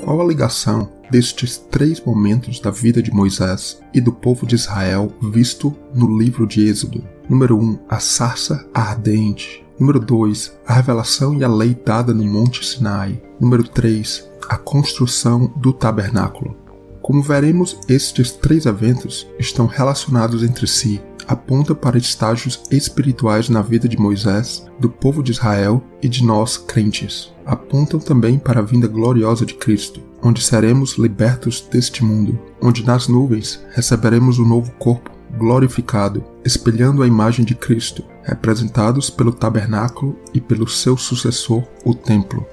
Qual a ligação destes 3 momentos da vida de Moisés e do povo de Israel visto no livro de Êxodo? Número 1. A sarça ardente. Número 2. A revelação e a lei dada no Monte Sinai. Número 3. A construção do tabernáculo. Como veremos, estes 3 eventos estão relacionados entre si, apontam para estágios espirituais na vida de Moisés, do povo de Israel e de nós crentes. Apontam também para a vinda gloriosa de Cristo, onde seremos libertos deste mundo, onde nas nuvens receberemos um novo corpo glorificado, espelhando a imagem de Cristo, representados pelo tabernáculo e pelo seu sucessor, o templo.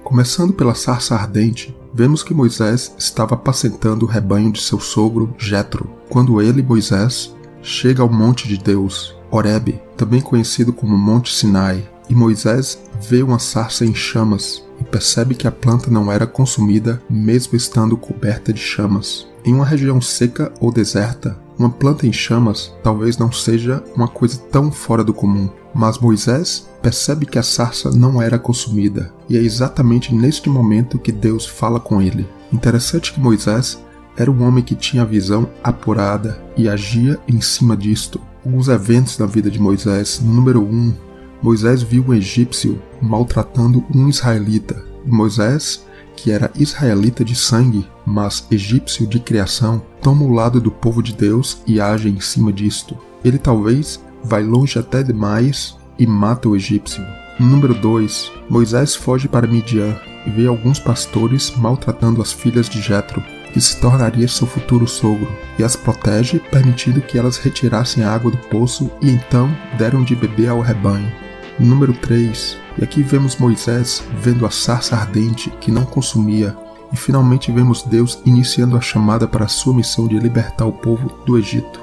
Começando pela sarça ardente, vemos que Moisés estava apacentando o rebanho de seu sogro Jetro, quando ele, Moisés, chega ao monte de Deus, Horebe, também conhecido como Monte Sinai, e Moisés vê uma sarça em chamas e percebe que a planta não era consumida mesmo estando coberta de chamas. Em uma região seca ou deserta, uma planta em chamas talvez não seja uma coisa tão fora do comum, mas Moisés percebe que a sarça não era consumida, e é exatamente neste momento que Deus fala com ele. Interessante que Moisés era um homem que tinha a visão apurada e agia em cima disto. Alguns eventos da vida de Moisés. Número 1. Moisés viu um egípcio maltratando um israelita. E Moisés, que era israelita de sangue, mas egípcio de criação, toma o lado do povo de Deus e age em cima disto. Ele talvez vai longe até demais e mata o egípcio. Número 2. Moisés foge para Midian e vê alguns pastores maltratando as filhas de Jetro, que se tornaria seu futuro sogro, e as protege, permitindo que elas retirassem a água do poço e então deram de beber ao rebanho. Número 3. E aqui vemos Moisés vendo a sarça ardente que não consumia, e finalmente vemos Deus iniciando a chamada para a sua missão de libertar o povo do Egito.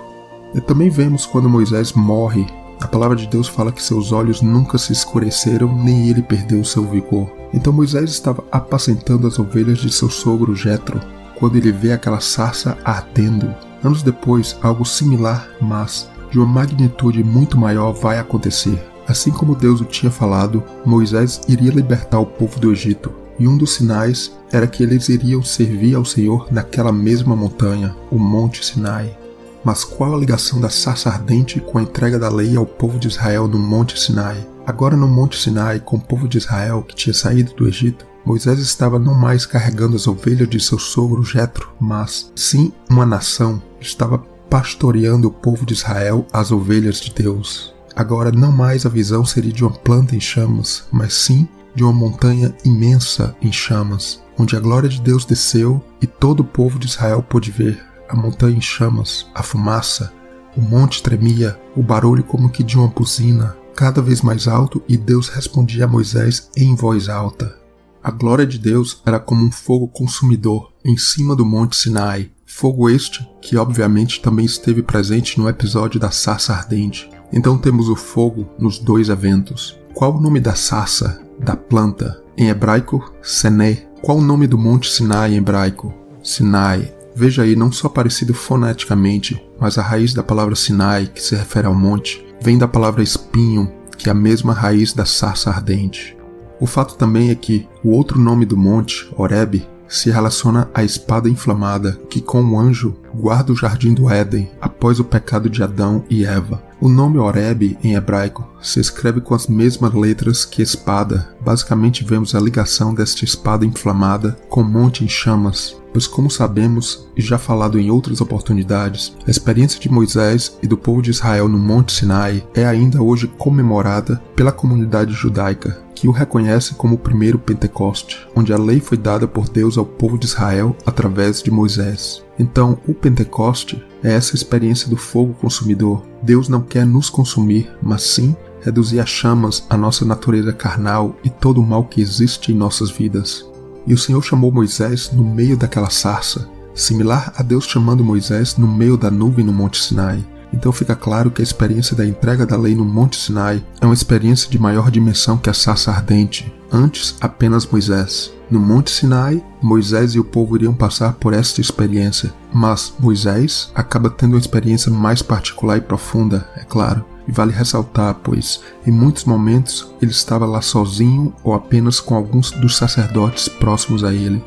E também vemos quando Moisés morre, a palavra de Deus fala que seus olhos nunca se escureceram, nem ele perdeu seu vigor. Então Moisés estava apacentando as ovelhas de seu sogro Jetro, quando ele vê aquela sarça ardendo. Anos depois, algo similar, mas de uma magnitude muito maior vai acontecer. Assim como Deus o tinha falado, Moisés iria libertar o povo do Egito, e um dos sinais era que eles iriam servir ao Senhor naquela mesma montanha, o Monte Sinai. Mas qual a ligação da sarça ardente com a entrega da lei ao povo de Israel no Monte Sinai? Agora no Monte Sinai, com o povo de Israel que tinha saído do Egito, Moisés estava não mais carregando as ovelhas de seu sogro Jetro, mas sim uma nação estava pastoreando o povo de Israel, as ovelhas de Deus. Agora não mais a visão seria de uma planta em chamas, mas sim de uma montanha imensa em chamas, onde a glória de Deus desceu e todo o povo de Israel pôde ver a montanha em chamas, a fumaça, o monte tremia, o barulho como que de uma buzina, cada vez mais alto, e Deus respondia a Moisés em voz alta. A glória de Deus era como um fogo consumidor em cima do Monte Sinai, fogo este que obviamente também esteve presente no episódio da sarça ardente. Então temos o fogo nos 2 eventos. Qual o nome da sarça, da planta? Em hebraico, Sené. Qual o nome do Monte Sinai em hebraico? Sinai. Veja aí, não só parecido foneticamente, mas a raiz da palavra Sinai, que se refere ao monte, vem da palavra espinho, que é a mesma raiz da sarça ardente. O fato também é que o outro nome do monte, Horebe, se relaciona à espada inflamada que com o anjo guarda o jardim do Éden após o pecado de Adão e Eva. O nome Horebe em hebraico se escreve com as mesmas letras que espada. Basicamente vemos a ligação desta espada inflamada com o monte em chamas, pois como sabemos e já falado em outras oportunidades, a experiência de Moisés e do povo de Israel no Monte Sinai é ainda hoje comemorada pela comunidade judaica, que o reconhece como o primeiro Pentecoste, onde a lei foi dada por Deus ao povo de Israel através de Moisés. Então, o Pentecoste é essa experiência do fogo consumidor. Deus não quer nos consumir, mas sim reduzir a chamas a nossa natureza carnal e todo o mal que existe em nossas vidas. E o Senhor chamou Moisés no meio daquela sarça, similar a Deus chamando Moisés no meio da nuvem no Monte Sinai. Então fica claro que a experiência da entrega da lei no Monte Sinai é uma experiência de maior dimensão que a sarça ardente. Antes, apenas Moisés. No Monte Sinai, Moisés e o povo iriam passar por esta experiência, mas Moisés acaba tendo uma experiência mais particular e profunda, é claro. E vale ressaltar, pois em muitos momentos ele estava lá sozinho ou apenas com alguns dos sacerdotes próximos a ele.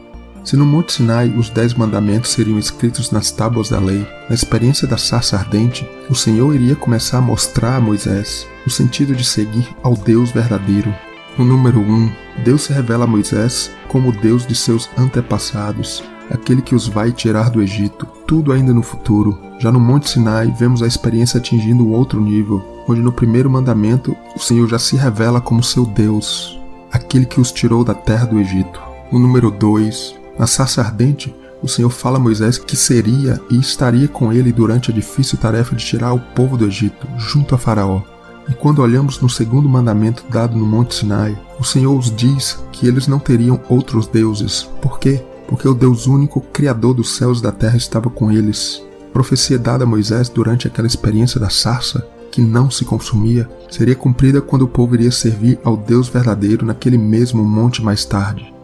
Se no Monte Sinai os 10 mandamentos seriam escritos nas tábuas da lei, na experiência da sarça ardente, o Senhor iria começar a mostrar a Moisés o sentido de seguir ao Deus verdadeiro. No número 1, Deus se revela a Moisés como o Deus de seus antepassados, aquele que os vai tirar do Egito, tudo ainda no futuro. Já no Monte Sinai, vemos a experiência atingindo um outro nível, onde no primeiro mandamento o Senhor já se revela como seu Deus, aquele que os tirou da terra do Egito. No número 2, na sarça ardente, o Senhor fala a Moisés que seria e estaria com ele durante a difícil tarefa de tirar o povo do Egito, junto a Faraó. E quando olhamos no segundo mandamento dado no Monte Sinai, o Senhor os diz que eles não teriam outros deuses. Por quê? Porque o Deus único, Criador dos céus e da terra, estava com eles. A profecia dada a Moisés durante aquela experiência da sarça, que não se consumia, seria cumprida quando o povo iria servir ao Deus verdadeiro naquele mesmo monte mais tarde.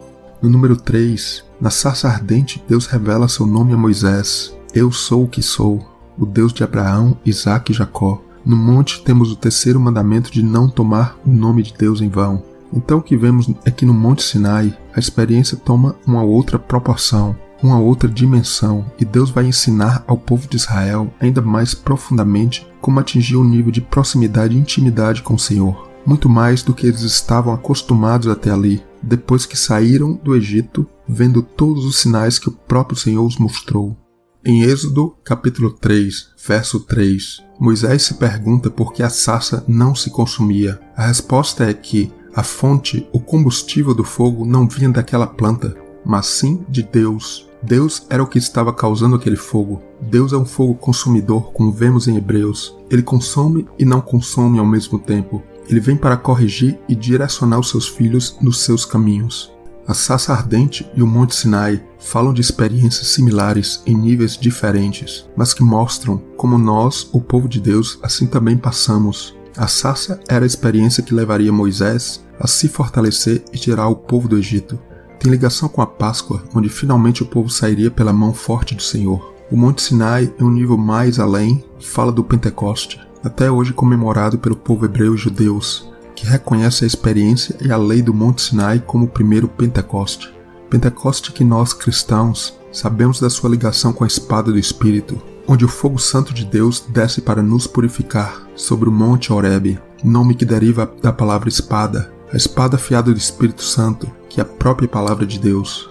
No número 3, na sarça ardente, Deus revela seu nome a Moisés. Eu sou o que sou, o Deus de Abraão, Isaque e Jacó. No monte temos o terceiro mandamento de não tomar o nome de Deus em vão. Então o que vemos é que no Monte Sinai, a experiência toma uma outra proporção, uma outra dimensão, e Deus vai ensinar ao povo de Israel ainda mais profundamente como atingir um nível de proximidade e intimidade com o Senhor. Muito mais do que eles estavam acostumados até ali, depois que saíram do Egito, vendo todos os sinais que o próprio Senhor os mostrou. Em Êxodo, capítulo 3, verso 3, Moisés se pergunta por que a sarça não se consumia. A resposta é que a fonte, o combustível do fogo, não vinha daquela planta, mas sim de Deus. Deus era o que estava causando aquele fogo. Deus é um fogo consumidor, como vemos em Hebreus. Ele consome e não consome ao mesmo tempo. Ele vem para corrigir e direcionar os seus filhos nos seus caminhos. A sarça ardente e o Monte Sinai falam de experiências similares em níveis diferentes, mas que mostram como nós, o povo de Deus, assim também passamos. A sarça era a experiência que levaria Moisés a se fortalecer e tirar o povo do Egito. Tem ligação com a Páscoa, onde finalmente o povo sairia pela mão forte do Senhor. O Monte Sinai, em um nível mais além, fala do Pentecoste, até hoje comemorado pelo povo hebreu e judeus, que reconhece a experiência e a lei do Monte Sinai como o primeiro Pentecoste. Pentecoste que nós, cristãos, sabemos da sua ligação com a espada do Espírito, onde o fogo santo de Deus desce para nos purificar sobre o Monte Horebe, nome que deriva da palavra espada, a espada afiada do Espírito Santo, que é a própria palavra de Deus.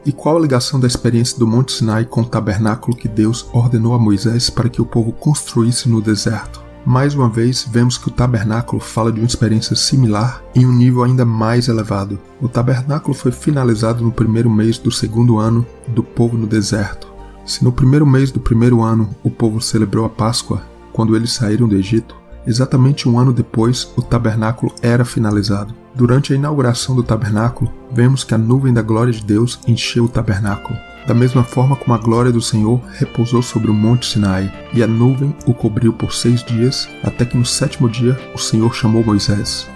E qual a ligação da experiência do Monte Sinai com o tabernáculo que Deus ordenou a Moisés para que o povo construísse no deserto? Mais uma vez, vemos que o tabernáculo fala de uma experiência similar em um nível ainda mais elevado. O tabernáculo foi finalizado no primeiro mês do segundo ano do povo no deserto. Se no primeiro mês do primeiro ano o povo celebrou a Páscoa, quando eles saíram do Egito, exatamente um ano depois o tabernáculo era finalizado. Durante a inauguração do tabernáculo, vemos que a nuvem da glória de Deus encheu o tabernáculo. Da mesma forma como a glória do Senhor repousou sobre o Monte Sinai, e a nuvem o cobriu por 6 dias, até que no 7º dia o Senhor chamou Moisés.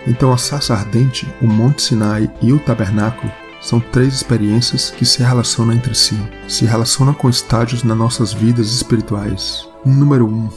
Então a sarça ardente, o Monte Sinai e o tabernáculo são 3 experiências que se relacionam entre si, se relacionam com estágios nas nossas vidas espirituais. Número 1.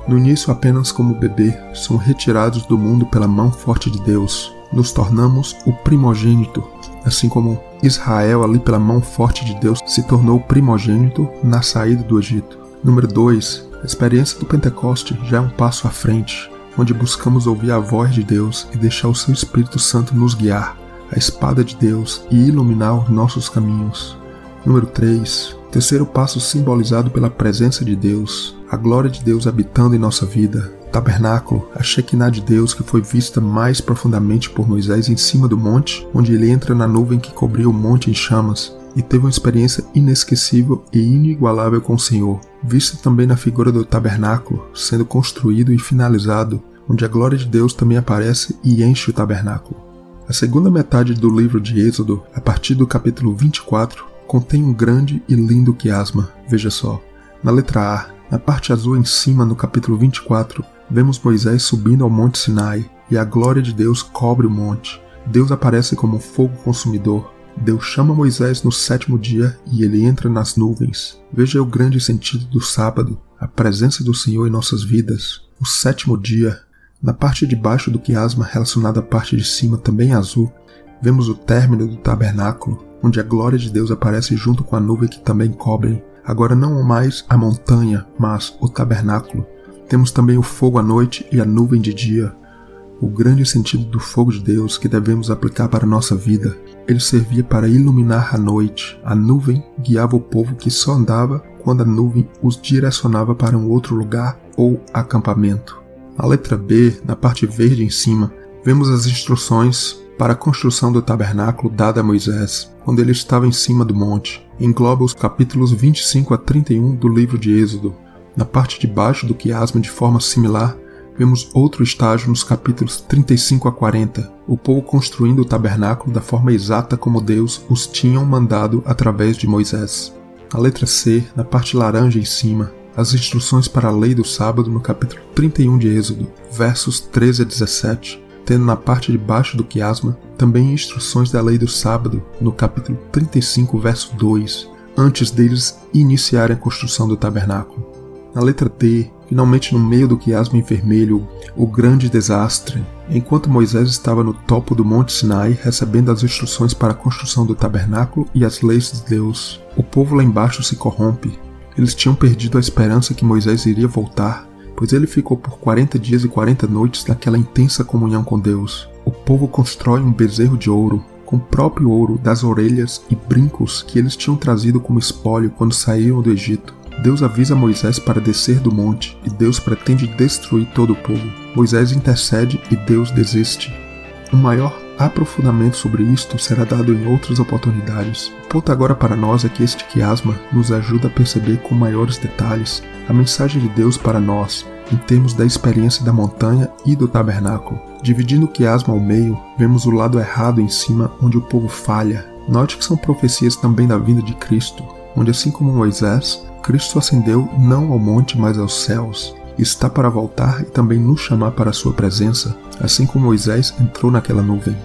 No início, apenas como bebê, somos retirados do mundo pela mão forte de Deus. Nos tornamos o primogênito, assim como Israel, ali pela mão forte de Deus, se tornou o primogênito na saída do Egito. Número 2. A experiência do Pentecoste já é um passo à frente, onde buscamos ouvir a voz de Deus e deixar o seu Espírito Santo nos guiar, a espada de Deus, e iluminar os nossos caminhos. Número 3. Terceiro passo simbolizado pela presença de Deus, a glória de Deus habitando em nossa vida. Tabernáculo, a Shekinah de Deus que foi vista mais profundamente por Moisés em cima do monte, onde ele entra na nuvem que cobria o monte em chamas, e teve uma experiência inesquecível e inigualável com o Senhor, vista também na figura do tabernáculo, sendo construído e finalizado, onde a glória de Deus também aparece e enche o tabernáculo. A segunda metade do livro de Êxodo, a partir do capítulo 24, contém um grande e lindo quiasma. Veja só, na letra A, na parte azul em cima no capítulo 24, vemos Moisés subindo ao Monte Sinai, e a glória de Deus cobre o monte. Deus aparece como um fogo consumidor. Deus chama Moisés no 7º dia e ele entra nas nuvens. Veja o grande sentido do sábado, a presença do Senhor em nossas vidas. O 7º dia. Na parte de baixo do quiasma, relacionada à parte de cima, também azul, vemos o término do tabernáculo, onde a glória de Deus aparece junto com a nuvem que também cobre, agora não mais a montanha, mas o tabernáculo. Temos também o fogo à noite e a nuvem de dia. O grande sentido do fogo de Deus que devemos aplicar para a nossa vida. Ele servia para iluminar a noite. A nuvem guiava o povo que só andava quando a nuvem os direcionava para um outro lugar ou acampamento. Na letra B, na parte verde em cima, vemos as instruções para a construção do tabernáculo dada a Moisés, quando ele estava em cima do monte. Engloba os capítulos 25 a 31 do livro de Êxodo. Na parte de baixo do quiasma, de forma similar, vemos outro estágio nos capítulos 35 a 40, o povo construindo o tabernáculo da forma exata como Deus os tinha mandado através de Moisés. Na letra C, na parte laranja em cima, as instruções para a lei do sábado no capítulo 31 de Êxodo, versos 13 a 17, tendo na parte de baixo do quiasma também instruções da lei do sábado no capítulo 35, verso 2, antes deles iniciarem a construção do tabernáculo. Na letra D, finalmente no meio do quiasma em vermelho, o grande desastre. Enquanto Moisés estava no topo do Monte Sinai, recebendo as instruções para a construção do tabernáculo e as leis de Deus, o povo lá embaixo se corrompe. Eles tinham perdido a esperança que Moisés iria voltar, pois ele ficou por 40 dias e 40 noites naquela intensa comunhão com Deus. O povo constrói um bezerro de ouro, com o próprio ouro das orelhas e brincos que eles tinham trazido como espólio quando saíram do Egito. Deus avisa Moisés para descer do monte, e Deus pretende destruir todo o povo. Moisés intercede e Deus desiste. Um maior aprofundamento sobre isto será dado em outras oportunidades. O ponto agora para nós é que este quiasma nos ajuda a perceber com maiores detalhes a mensagem de Deus para nós, em termos da experiência da montanha e do tabernáculo. Dividindo o quiasma ao meio, vemos o lado errado em cima, onde o povo falha. Note que são profecias também da vinda de Cristo, onde assim como Moisés, Cristo ascendeu não ao monte, mas aos céus. Está para voltar e também nos chamar para a sua presença, assim como Moisés entrou naquela nuvem.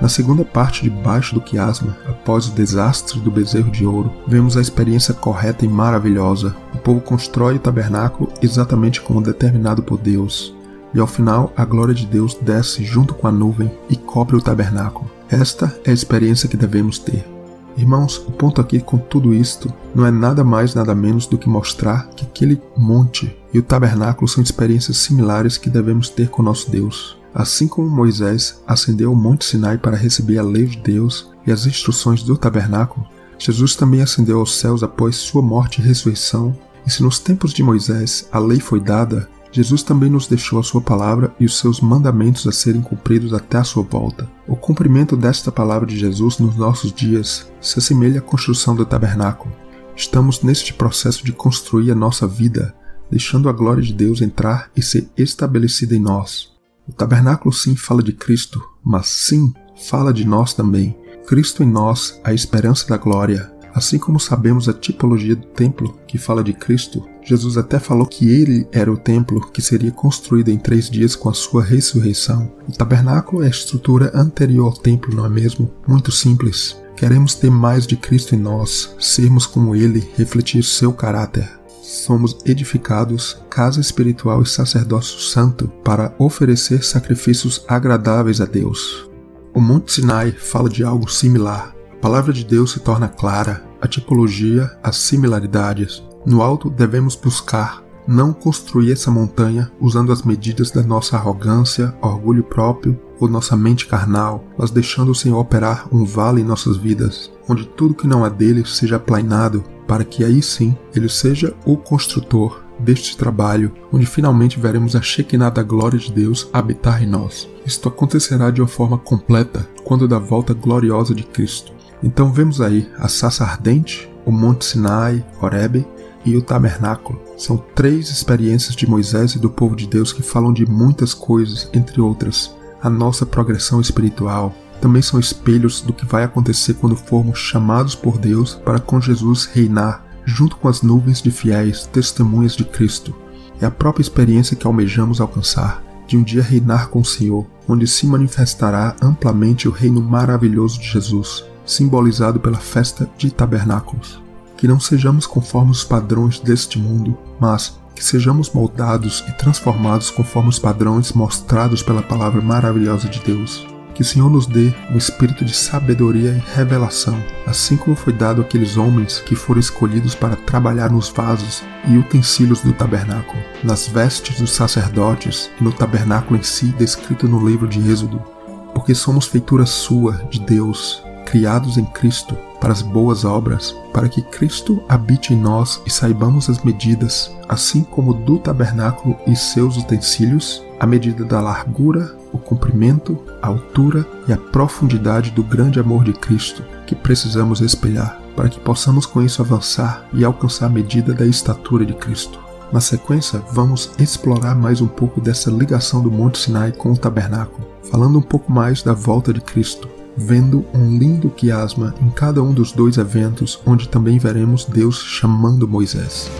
Na segunda parte de baixo do quiasma, após o desastre do bezerro de ouro, vemos a experiência correta e maravilhosa. O povo constrói o tabernáculo exatamente como determinado por Deus. E ao final, a glória de Deus desce junto com a nuvem e cobre o tabernáculo. Esta é a experiência que devemos ter. Irmãos, o ponto aqui com tudo isto não é nada mais nada menos do que mostrar que aquele monte e o tabernáculo são experiências similares que devemos ter com nosso Deus. Assim como Moisés ascendeu ao Monte Sinai para receber a lei de Deus e as instruções do tabernáculo, Jesus também ascendeu aos céus após sua morte e ressurreição, e se nos tempos de Moisés a lei foi dada, Jesus também nos deixou a sua palavra e os seus mandamentos a serem cumpridos até a sua volta. O cumprimento desta palavra de Jesus nos nossos dias se assemelha à construção do tabernáculo. Estamos neste processo de construir a nossa vida, deixando a glória de Deus entrar e ser estabelecida em nós. O tabernáculo sim fala de Cristo, mas sim fala de nós também. Cristo em nós, a esperança da glória. Assim como sabemos a tipologia do templo que fala de Cristo, Jesus até falou que ele era o templo que seria construído em 3 dias com a sua ressurreição. O tabernáculo é a estrutura anterior ao templo, não é mesmo? Muito simples. Queremos ter mais de Cristo em nós, sermos como ele, refletir seu caráter. Somos edificados, casa espiritual e sacerdócio santo, para oferecer sacrifícios agradáveis a Deus. O Monte Sinai fala de algo similar. A palavra de Deus se torna clara, a tipologia, as similaridades. No alto devemos buscar não construir essa montanha usando as medidas da nossa arrogância, orgulho próprio ou nossa mente carnal, mas deixando o Senhor operar um vale em nossas vidas, onde tudo que não é dele seja aplainado, para que aí sim ele seja o construtor deste trabalho, onde finalmente veremos a Shekinah da glória de Deus habitar em nós. Isto acontecerá de uma forma completa quando da volta gloriosa de Cristo. Então vemos aí a sarça ardente, o Monte Sinai, Horebe e o tabernáculo. São 3 experiências de Moisés e do povo de Deus que falam de muitas coisas, entre outras, a nossa progressão espiritual. Também são espelhos do que vai acontecer quando formos chamados por Deus para com Jesus reinar, junto com as nuvens de fiéis testemunhas de Cristo. É a própria experiência que almejamos alcançar, de um dia reinar com o Senhor, onde se manifestará amplamente o reino maravilhoso de Jesus, simbolizado pela festa de tabernáculos. Que não sejamos conforme os padrões deste mundo, mas que sejamos moldados e transformados conforme os padrões mostrados pela palavra maravilhosa de Deus. Que o Senhor nos dê um espírito de sabedoria e revelação, assim como foi dado àqueles homens que foram escolhidos para trabalhar nos vasos e utensílios do tabernáculo, nas vestes dos sacerdotes e no tabernáculo em si descrito no livro de Êxodo. Porque somos feitura sua, de Deus, criados em Cristo, para as boas obras, para que Cristo habite em nós e saibamos as medidas, assim como do tabernáculo e seus utensílios, a medida da largura, o comprimento, a altura e a profundidade do grande amor de Cristo, que precisamos espelhar, para que possamos com isso avançar e alcançar a medida da estatura de Cristo. Na sequência, vamos explorar mais um pouco dessa ligação do Monte Sinai com o tabernáculo, falando um pouco mais da volta de Cristo, vendo um lindo quiasma em cada um dos dois eventos, onde também veremos Deus chamando Moisés.